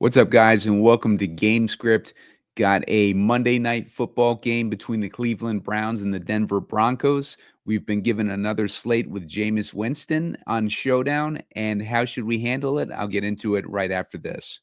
What's up, guys, and welcome to GameScript. Got a Monday night football game between the Cleveland Browns and the Denver Broncos. We've been given another slate with Jameis Winston on Showdown, and how should we handle it? I'll get into it right after this.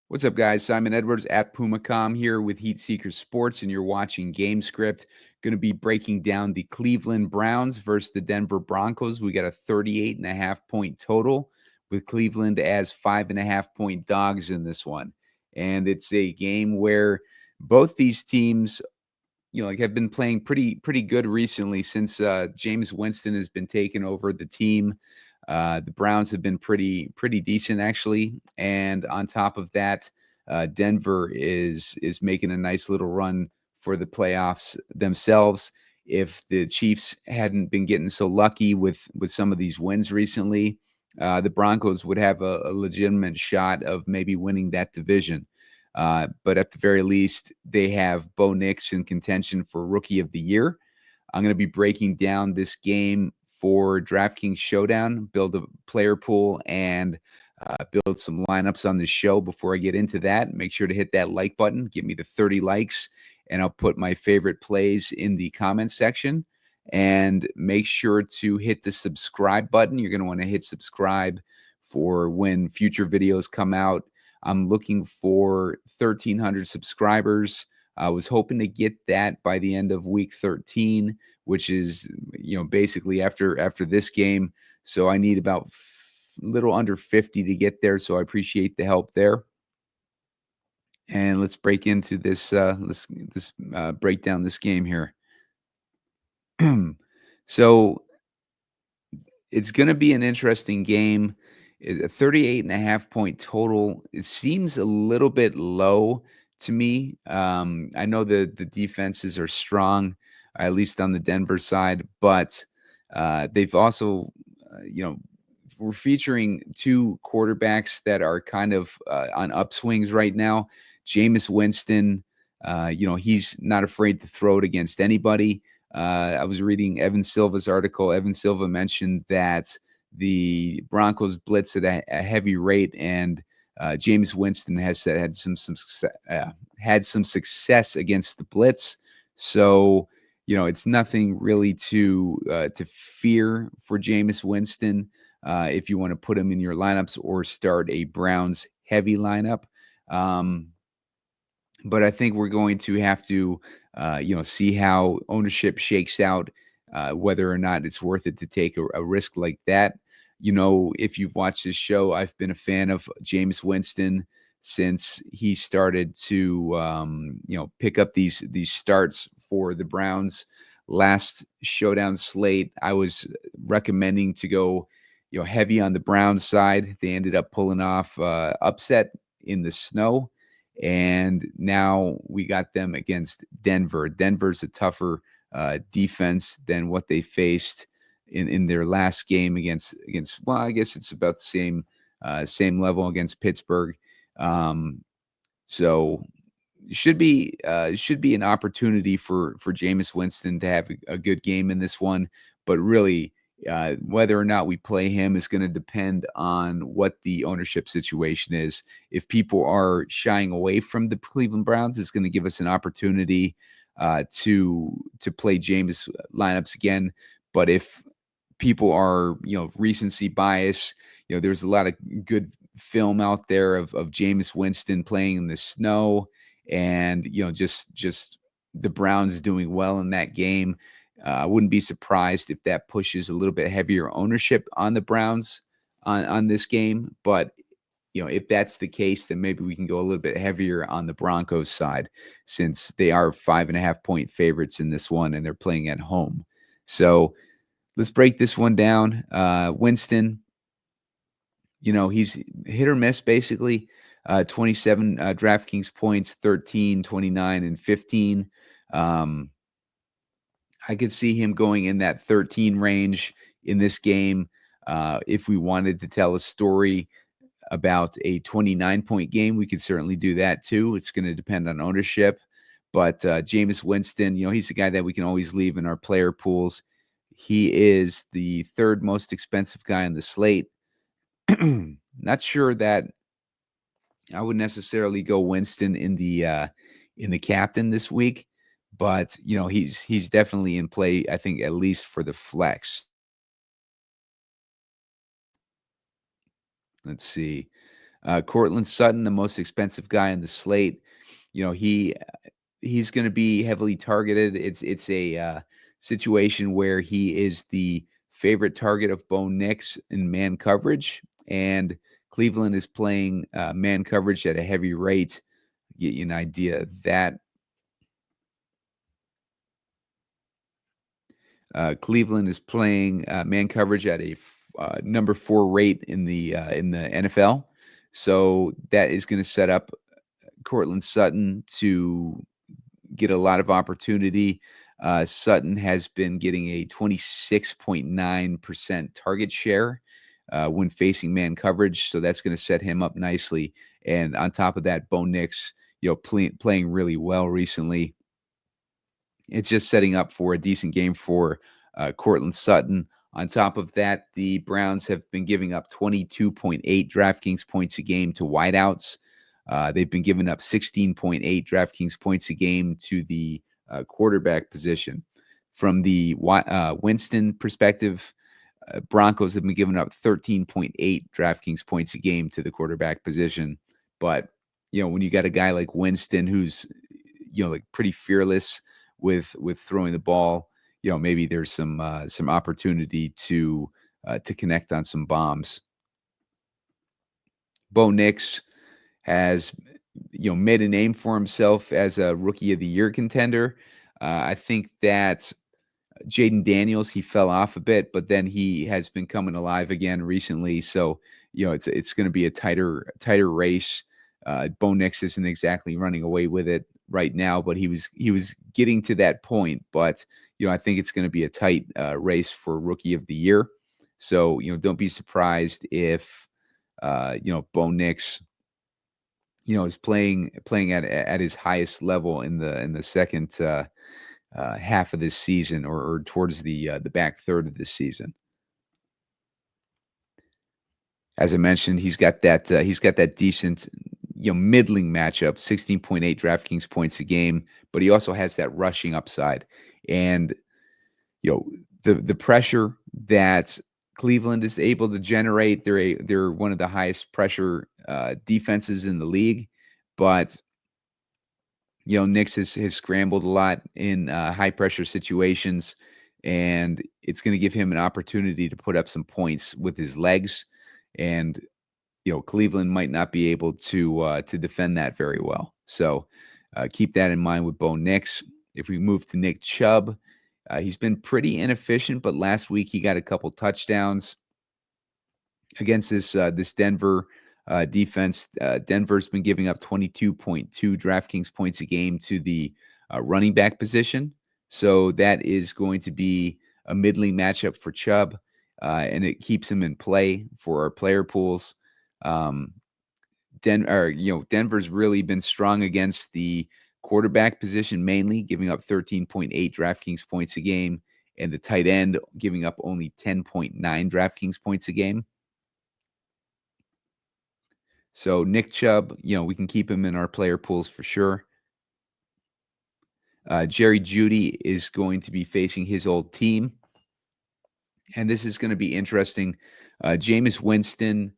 What's up, guys? Simon Edwards at PumaCom here with Heat Seekers Sports, and you're watching GameScript. Going to be breaking down the Cleveland Browns versus the Denver Broncos. We got a 38.5-point total with Cleveland as 5.5-point dogs in this one. And it's a game where both these teams, have been playing pretty good recently since Jameis Winston has been taking over the team. The Browns have been pretty decent, actually. And on top of that, Denver is making a nice little run for the playoffs themselves. If the Chiefs hadn't been getting so lucky with some of these wins recently, the Broncos would have a legitimate shot of maybe winning that division. But at the very least, they have Bo Nix in contention for Rookie of the Year. I'm going to be breaking down this game for DraftKings Showdown, build a player pool, and build some lineups on the show. Before I get into that, make sure to hit that like button. Give me the 30 likes, and I'll put my favorite plays in the comments section. And make sure to hit the subscribe button. You're going to want to hit subscribe for when future videos come out. I'm looking for 1,300 subscribers. I was hoping to get that by the end of week 13, which is, basically after this game. So I need about little under 50 to get there. So I appreciate the help there. And let's break into this. Let's break down this game here. So it's going to be an interesting game. A 38.5-point total. It seems a little bit low to me. I know the defenses are strong, at least on the Denver side, but they've also, we're featuring two quarterbacks that are kind of on upswings right now. Jameis Winston, he's not afraid to throw it against anybody. I was reading Evan Silva's article. Evan Silva mentioned that the Broncos blitz at a heavy rate, and Jameis Winston has had some success against the blitz. So, it's nothing really to fear for Jameis Winston if you want to put him in your lineups or start a Browns heavy lineup. But I think we're going to have to, see how ownership shakes out, whether or not it's worth it to take a risk like that. If you've watched this show, I've been a fan of Jameis Winston since he started to, pick up these starts for the Browns. Last Showdown slate, I was recommending to go, heavy on the Browns side. They ended up pulling off upset in the snow, and now we got them against Denver. Denver's a tougher defense than what they faced in their last game against. Well, I guess it's about the same level against Pittsburgh. So should be an opportunity for Jameis Winston to have a good game in this one. But really, whether or not we play him is going to depend on what the ownership situation is. If people are shying away from the Cleveland Browns, it's going to give us an opportunity to play Jameis lineups again. But if people are, recency bias, there's a lot of good film out there of Jameis Winston playing in the snow, and just the Browns doing well in that game. I wouldn't be surprised if that pushes a little bit heavier ownership on the Browns on this game. But if that's the case, then maybe we can go a little bit heavier on the Broncos side, since they are 5.5-point favorites in this one and they're playing at home. So let's break this one down. Winston, he's hit or miss basically. 27 DraftKings points, 13, 29, and 15. I could see him going in that 13 range in this game. If we wanted to tell a story about a 29-point game, we could certainly do that too. It's going to depend on ownership. But Jameis Winston, he's the guy that we can always leave in our player pools. He is the third most expensive guy on the slate. Not sure that I would necessarily go Winston in the captain this week, but he's definitely in play, I think, at least for the flex. Let's see. Courtland Sutton, the most expensive guy on the slate. He's going to be heavily targeted. It's a situation where he is the favorite target of Bo Nix in man coverage, and Cleveland is playing man coverage at a heavy rate. Get you an idea of that. Cleveland is playing man coverage at a number 4 rate in the NFL, so that is going to set up Courtland Sutton to get a lot of opportunity. Sutton has been getting a 26.9% target share when facing man coverage, so that's going to set him up nicely. And on top of that, Bo Nix, playing really well recently. It's just setting up for a decent game for Courtland Sutton. On top of that, the Browns have been giving up 22.8 DraftKings points a game to wideouts. They've been giving up 16.8 DraftKings points a game to the quarterback position. From the Winston perspective, Broncos have been giving up 13.8 DraftKings points a game to the quarterback position. But, when you got a guy like Winston who's, like pretty fearless with throwing the ball, maybe there's some opportunity to connect on some bombs. Bo Nix has made a name for himself as a rookie of the year contender. I think that Jaden Daniels, he fell off a bit, but then he has been coming alive again recently. So it's going to be a tighter race. Bo Nix isn't exactly running away with it right now, but he was getting to that point. But I think it's going to be a tight race for rookie of the year. So don't be surprised if Bo Nix is playing at his highest level in the second half of this season, or towards the back third of this season. As I mentioned, he's got that decent, middling matchup, 16.8 DraftKings points a game, but he also has that rushing upside. And the pressure that Cleveland is able to generate, they're one of the highest pressure defenses in the league, but Nix has scrambled a lot in high pressure situations, and it's going to give him an opportunity to put up some points with his legs. And Cleveland might not be able to defend that very well. So keep that in mind with Bo Nix. If we move to Nick Chubb, he's been pretty inefficient, but last week he got a couple touchdowns against this Denver defense. Denver's been giving up 22.2 DraftKings points a game to the running back position. So that is going to be a middling matchup for Chubb, and it keeps him in play for our player pools. Denver's really been strong against the quarterback position, mainly giving up 13.8 DraftKings points a game, and the tight end giving up only 10.9 DraftKings points a game. So Nick Chubb, we can keep him in our player pools for sure. Jerry Jeudy is going to be facing his old team, and this is going to be interesting. Jameis Winston,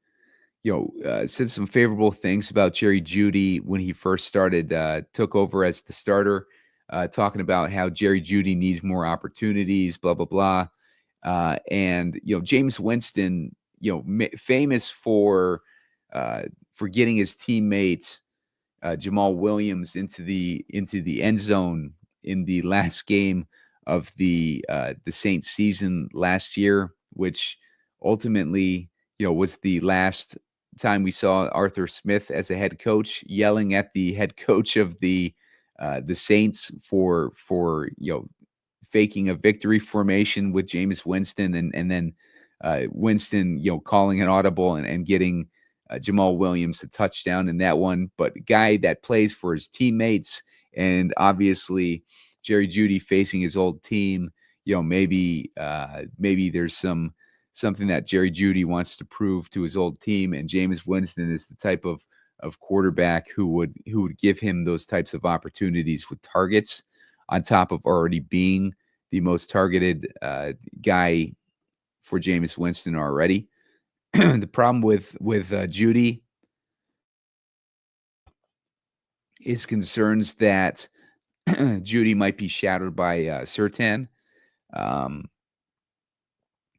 said some favorable things about Jerry Jeudy when he first started, took over as the starter, talking about how Jerry Jeudy needs more opportunities, blah, blah, blah. And Jameis Winston, famous for getting his teammates Jamal Williams into the end zone in the last game of the Saints season last year, which ultimately was the last time we saw Arthur Smith as a head coach yelling at the head coach of the Saints for faking a victory formation with Jameis Winston, and then Winston, calling an audible and getting Jamal Williams a touchdown in that one. But a guy that plays for his teammates, and obviously Jerry Jeudy facing his old team, maybe there's something that Jerry Jeudy wants to prove to his old team, and Jameis Winston is the type of quarterback who would give him those types of opportunities with targets on top of already being the most targeted guy for Jameis Winston already. The problem with Jeudy is concerns that Jeudy might be shadowed by Surtain.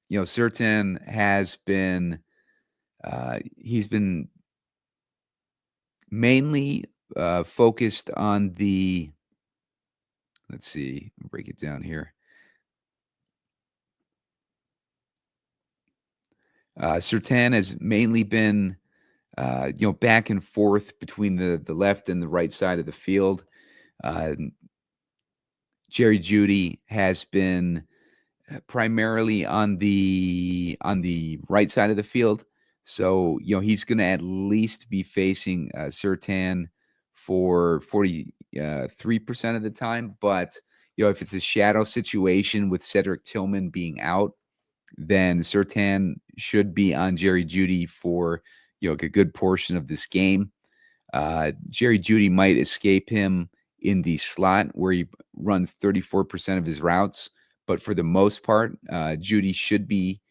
Surtain has been he's been mainly focused on the. Let's see, break it down here. Surtain has mainly been, back and forth between the left and the right side of the field. Jerry Jeudy has been primarily on the right side of the field, so he's going to at least be facing Surtain for 43% of the time. But if it's a shadow situation with Cedric Tillman being out, then Surtain should be on Jerry Jeudy for a good portion of this game. Jerry Jeudy might escape him in the slot where he runs 34% of his routes, but for the most part, Jeudy should be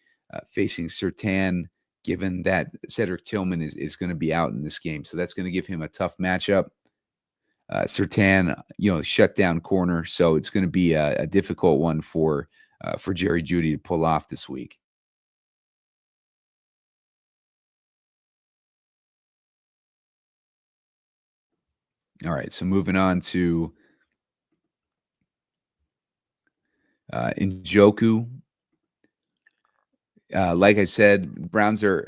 facing Surtain, given that Cedric Tillman is going to be out in this game. So that's going to give him a tough matchup. Surtain, shut down corner, so it's going to be a difficult one for Jerry Jeudy to pull off this week. All right, so moving on to Njoku. Like I said, Broncos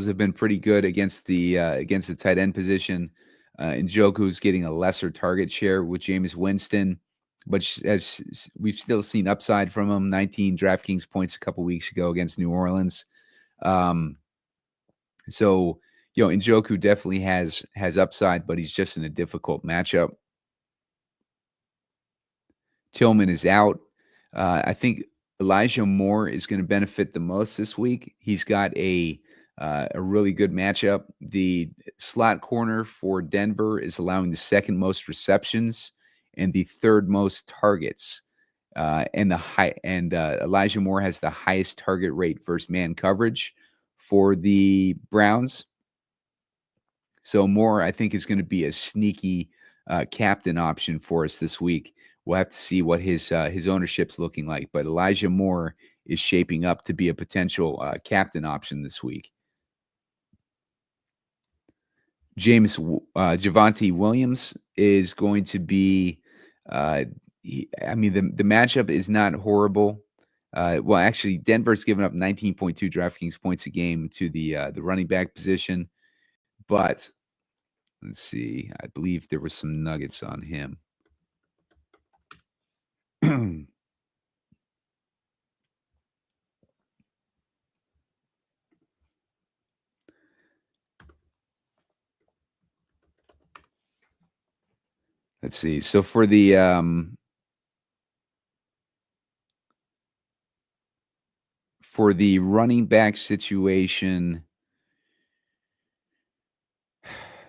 have been pretty good against the tight end position. Njoku's getting a lesser target share with Jameis Winston, but as we've still seen upside from him. 19 DraftKings points a couple weeks ago against New Orleans. So Njoku definitely has upside, but he's just in a difficult matchup. Tillman is out. I think Ellijah Moore is going to benefit the most this week. He's got a really good matchup. The slot corner for Denver is allowing the second most receptions and the third most targets. And Ellijah Moore has the highest target rate versus man coverage for the Browns. So Moore, I think, is going to be a sneaky captain option for us this week. We'll have to see what his ownership's looking like, but Ellijah Moore is shaping up to be a potential captain option this week. Javonte Williams is going to be. The matchup is not horrible. Well, actually, Denver's given up 19.2 DraftKings points a game to the running back position, but let's see. I believe there was some nuggets on him. Let's see. So for the running back situation,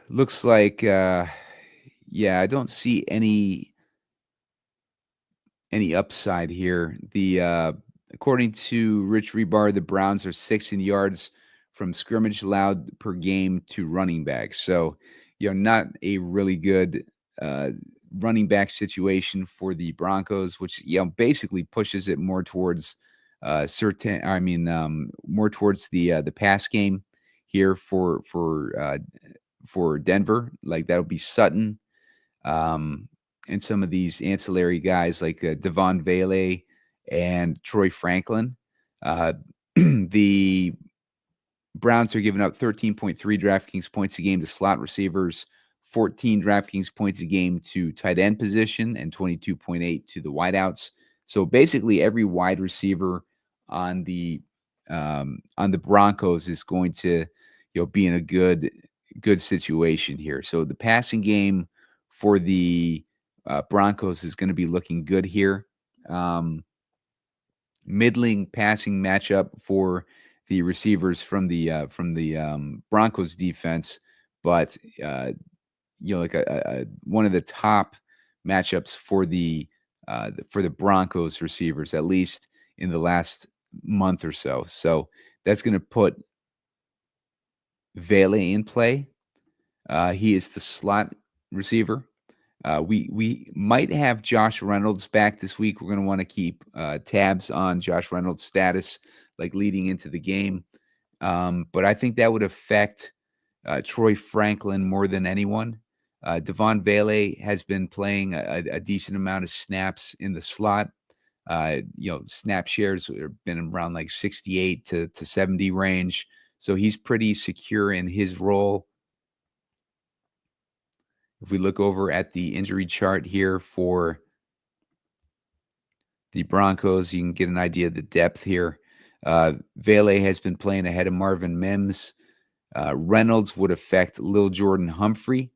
looks like I don't see any upside here. The according to Rich Rebar, the Browns are 6th in yards from scrimmage allowed per game to running backs. So, not a really good running back situation for the Broncos, which basically pushes it more towards more towards the pass game here for Denver. Like that'll be Sutton, and some of these ancillary guys like Devon Vele and Troy Franklin. The Browns are giving up 13.3 DraftKings points a game to slot receivers, 14 DraftKings points a game to tight end position and 22.8 to the wideouts. So basically, every wide receiver on the Broncos is going to be in a good situation here. So the passing game for the Broncos is going to be looking good here. Middling passing matchup for the receivers from the Broncos defense, but like one of the top matchups for the Broncos receivers, at least in the last month or so. So that's going to put Vele in play. He is the slot receiver. We might have Josh Reynolds back this week. We're going to want to keep tabs on Josh Reynolds' status, like leading into the game. But I think that would affect Troy Franklin more than anyone. Devon Vele has been playing a decent amount of snaps in the slot. Snap shares have been around like 68 to 70 range. So he's pretty secure in his role. If we look over at the injury chart here for the Broncos, you can get an idea of the depth here. Vele has been playing ahead of Marvin Mims. Reynolds would affect Lil Jordan Humphrey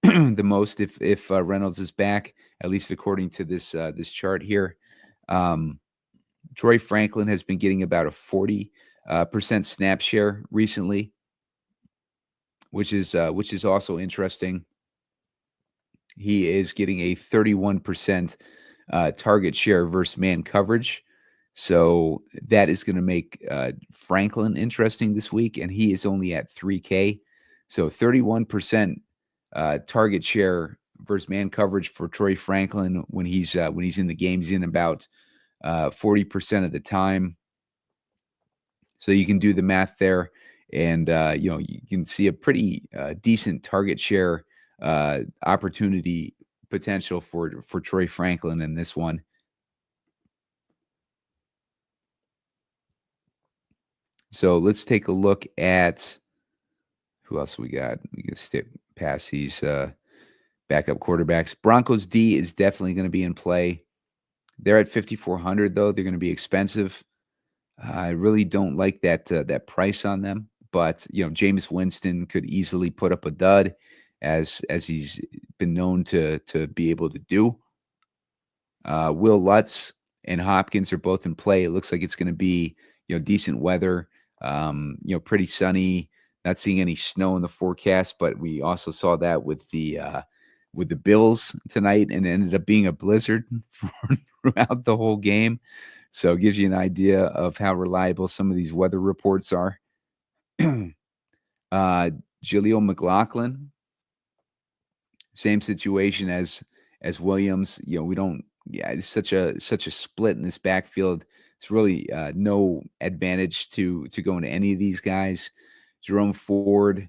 the most if Reynolds is back, at least according to this chart here. Troy Franklin has been getting about a 40% snap share recently, which is also interesting. He is getting a 31% target share versus man coverage. So that is going to make Franklin interesting this week, and he is only at 3K. So 31% target share versus man coverage for Troy Franklin when he's in the game. He's in about 40% of the time. So you can do the math there, and you can see a pretty decent target share opportunity potential for Troy Franklin in this one. So let's take a look at who else we got. We can stick past these backup quarterbacks. Broncos D is definitely going to be in play. They're at 5,400 though. They're going to be expensive. I really don't like that price on them, but Jameis Winston could easily put up a dud, as he's been known to be able to do. Will Lutz and Hopkins are both in play. It looks like it's going to be decent weather, pretty sunny. Not seeing any snow in the forecast, but we also saw that with the Bills tonight, and it ended up being a blizzard throughout the whole game. So it gives you an idea of how reliable some of these weather reports are. Jaleel McLaughlin, same situation as Williams. We don't. Yeah, it's such a split in this backfield. It's really no advantage to go into any of these guys. Jerome Ford,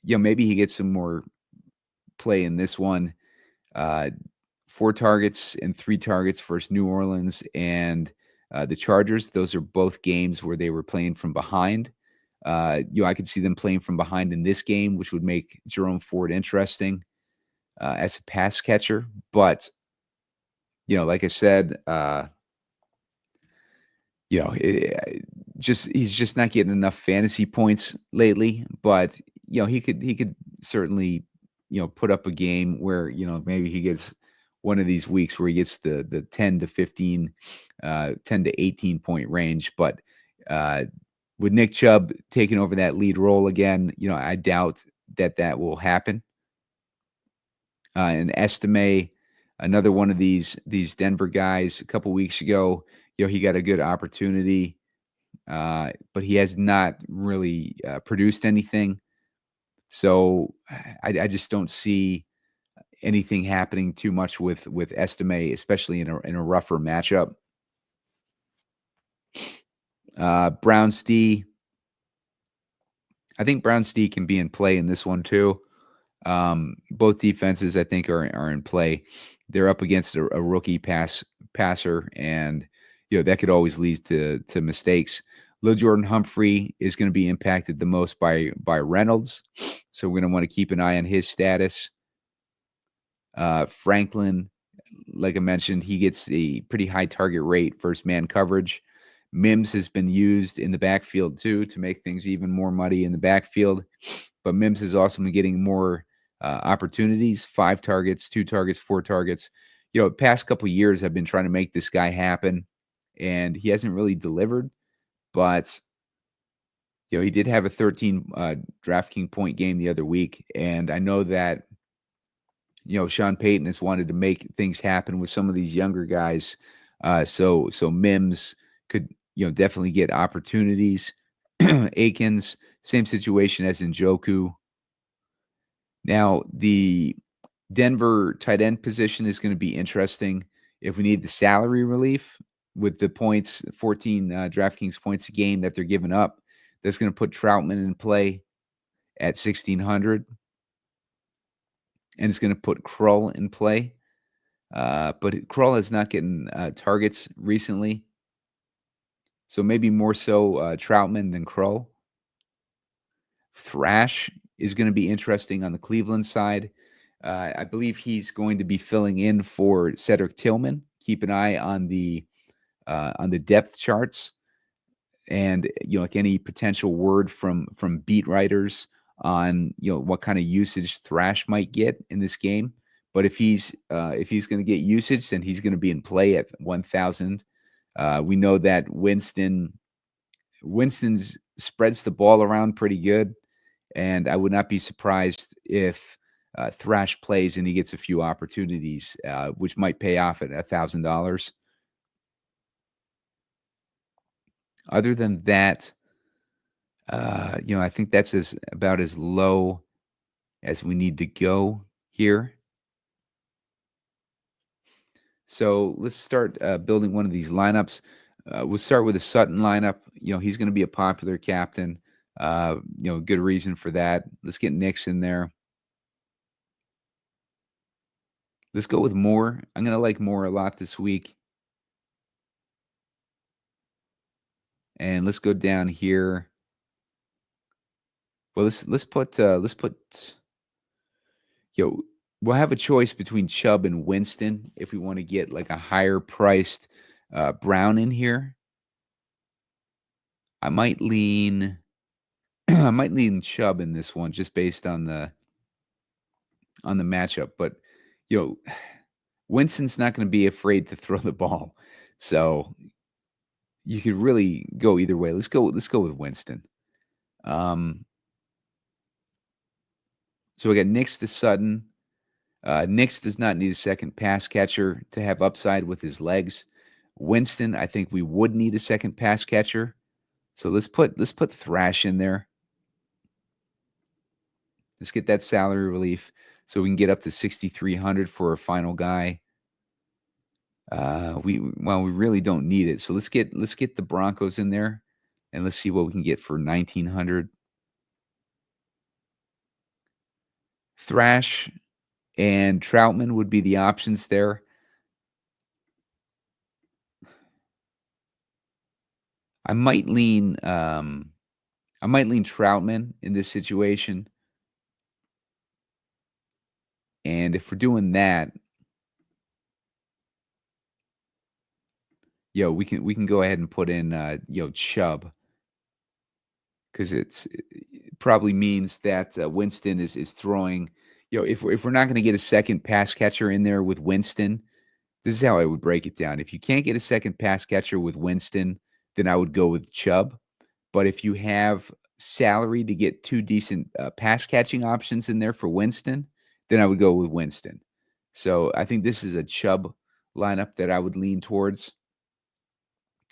maybe he gets some more play in this one. 4 targets and 3 targets versus New Orleans and the Chargers. Those are both games where they were playing from behind. I could see them playing from behind in this game, which would make Jerome Ford interesting as a pass catcher. But, like I said, he's just not getting enough fantasy points lately. But, he could certainly, put up a game where, maybe he gets one of these weeks where he gets the 10 to 15, 10 to 18 point range. But with Nick Chubb taking over that lead role again, I doubt that will happen. And Estime, another one of these Denver guys, a couple weeks ago, he got a good opportunity, but he has not really produced anything. So I just don't see anything happening too much with Estime, especially in a rougher matchup. Browns D. I think Browns D can be in play in this one too. Both defenses, I think, are in play. They're up against a rookie passer, and that could always lead to mistakes. Lil Jordan Humphrey is going to be impacted the most by Reynolds, so we're going to want to keep an eye on his status. Franklin, like I mentioned, he gets a pretty high target rate versus man coverage. Mims has been used in the backfield too to make things even more muddy in the backfield, but Mims has also been getting more opportunities: 5 targets, 2 targets, 4 targets. Past couple years, I've been trying to make this guy happen, and he hasn't really delivered. But he did have a 13 DraftKings point game the other week, and I know that Sean Payton has wanted to make things happen with some of these younger guys. So Mims could definitely get opportunities. Akins, same situation as Njoku. Now the Denver tight end position is going to be interesting. If we need the salary relief with the points, 14 DraftKings points a game that they're giving up, that's going to put Troutman in play at 1,600. And it's going to put Krull in play. But Krull is not getting targets recently. So maybe more so Troutman than Krull. Thrash is going to be interesting on the Cleveland side. I believe he's going to be filling in for Cedric Tillman. Keep an eye on the depth charts, and like any potential word from beat writers on what kind of usage Thrash might get in this game. But if he's going to get usage, then he's going to be in play at 1,000. We know that Winston's spreads the ball around pretty good, and I would not be surprised if Thrash plays and he gets a few opportunities, which might pay off at $1,000. Other than that, I think that's about as low as we need to go here. So let's start building one of these lineups. We'll start with a Sutton lineup. He's going to be a popular captain. Good reason for that. Let's get Nix in there. Let's go with Moore. I'm going to like Moore a lot this week. And let's go down here. Well, let's put we'll have a choice between Chubb and Winston if we want to get like a higher priced Brown in here. I might lean I might lean Chubb in this one just based on the matchup, but Winston's not going to be afraid to throw the ball. So you could really go either way. Let's go with Winston. So we got Nix to Sutton. Nix does not need a second pass catcher to have upside with his legs. Winston, I think we would need a second pass catcher. So let's put Thrash in there. Let's get that salary relief so we can get up to 6,300 for our final guy. We really don't need it. So let's get the Broncos in there, and let's see what we can get for 1,900. Thrash and Troutman would be the options there. I might lean Troutman in this situation. And if we're doing that, we can go ahead and put in Chubb, because it probably means that Winston is throwing. If we're not going to get a second pass catcher in there with Winston, this is how I would break it down. If you can't get a second pass catcher with Winston, then I would go with Chubb. But if you have salary to get 2 decent pass catching options in there for Winston, then I would go with Winston. So I think this is a Chubb lineup that I would lean towards.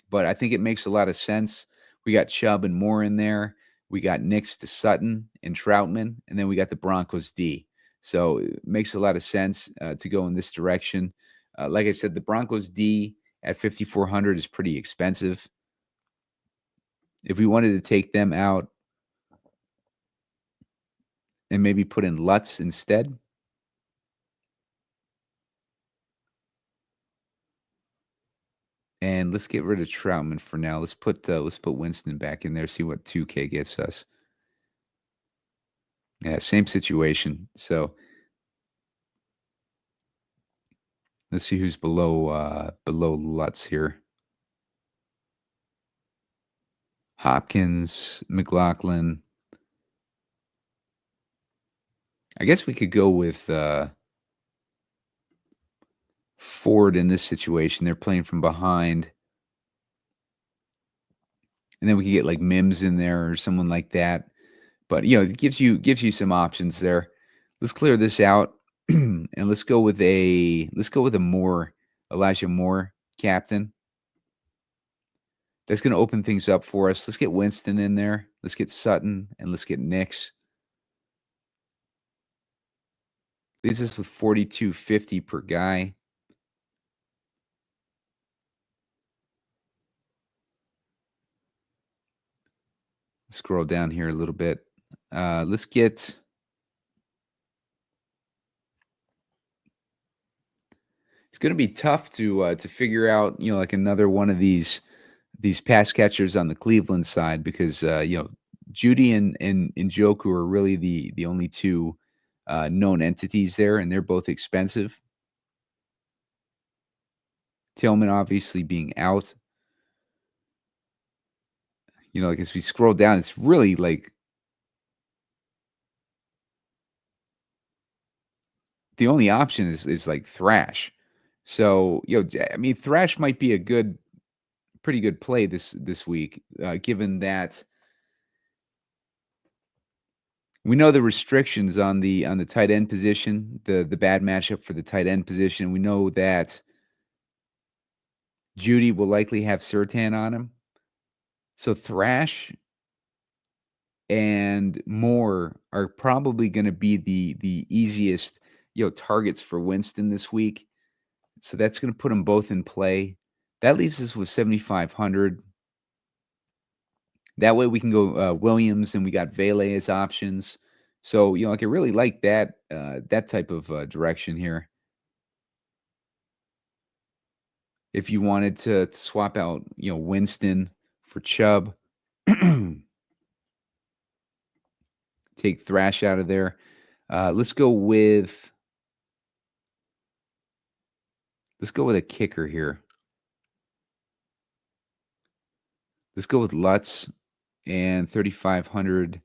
But I think it makes a lot of sense. We got Chubb and Moore in there. We got Nix to Sutton and Troutman, and then we got the Broncos D. So it makes a lot of sense to go in this direction. Like I said, the Broncos D at 5,400 is pretty expensive. If we wanted to take them out and maybe put in Lutz instead, And let's get rid of Troutman for now. Let's put Winston back in there, see what 2K gets us. Yeah, same situation. So let's see who's below Lutz here. Hopkins, McLaughlin. I guess we could go with Ford in this situation. They're playing from behind. And then we could get like Mims in there or someone like that. But it gives you some options there. Let's clear this out and let's go with a Elijah Moore captain. That's going to open things up for us. Let's get Winston in there. Let's get Sutton and let's get Nix. Leaves us with 42.50 per guy. Scroll down here a little bit. Let's get. It's going to be tough to figure out, like another one of these pass catchers on the Cleveland side because Jeudy and Njoku are really the only two known entities there, and they're both expensive. Tillman obviously being out. Like as we scroll down, it's really like the only option is like Thrash. So, I mean, Thrash might be a pretty good play this week, given that we know the restrictions on the tight end position, the bad matchup for the tight end position. We know that Jeudy will likely have Surtain on him. So Thrash and Moore are probably going to be the easiest, targets for Winston this week. So that's going to put them both in play. That leaves us with 7,500. That way we can go Williams, and we got Vele as options. So, I could really like that type of direction here. If you wanted to swap out, Winston for Chubb, take Thrash out of there. Let's go with a kicker here. Let's go with Lutz and 3,500.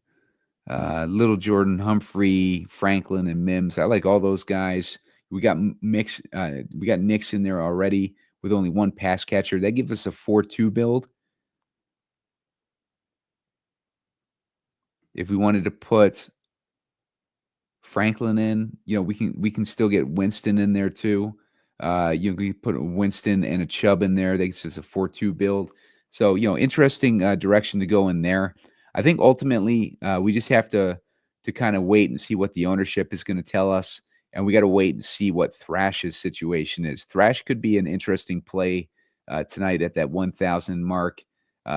Little Jordan, Humphrey, Franklin, and Mims. I like all those guys. We got Nix in there already with only one pass catcher. That gives us a 4-2 build. If we wanted to put Franklin in, we can still get Winston in there too. We can put Winston and a Chubb in there. That gives us a 4-2 build. So, interesting direction to go in there. I think ultimately we just have to kind of wait and see what the ownership is going to tell us. And we got to wait and see what Thrash's situation is. Thrash could be an interesting play tonight at that 1,000 mark.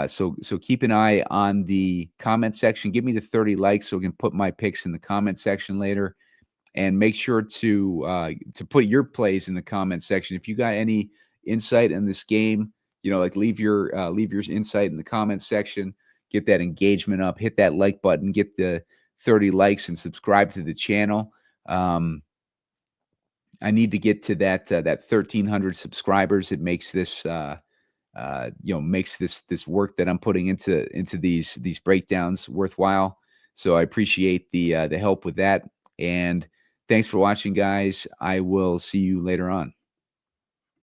So keep an eye on the comment section. Give me the 30 likes so we can put my picks in the comment section later. And make sure to put your plays in the comment section. If you got any insight in this game, like leave your insight in the comment section. Get that engagement up. Hit that like button. Get the 30 likes and subscribe to the channel. I need to get to that 1,300 subscribers. It makes this makes this work that I'm putting into these breakdowns worthwhile. So I appreciate the help with that. And thanks for watching, guys. I will see you later on.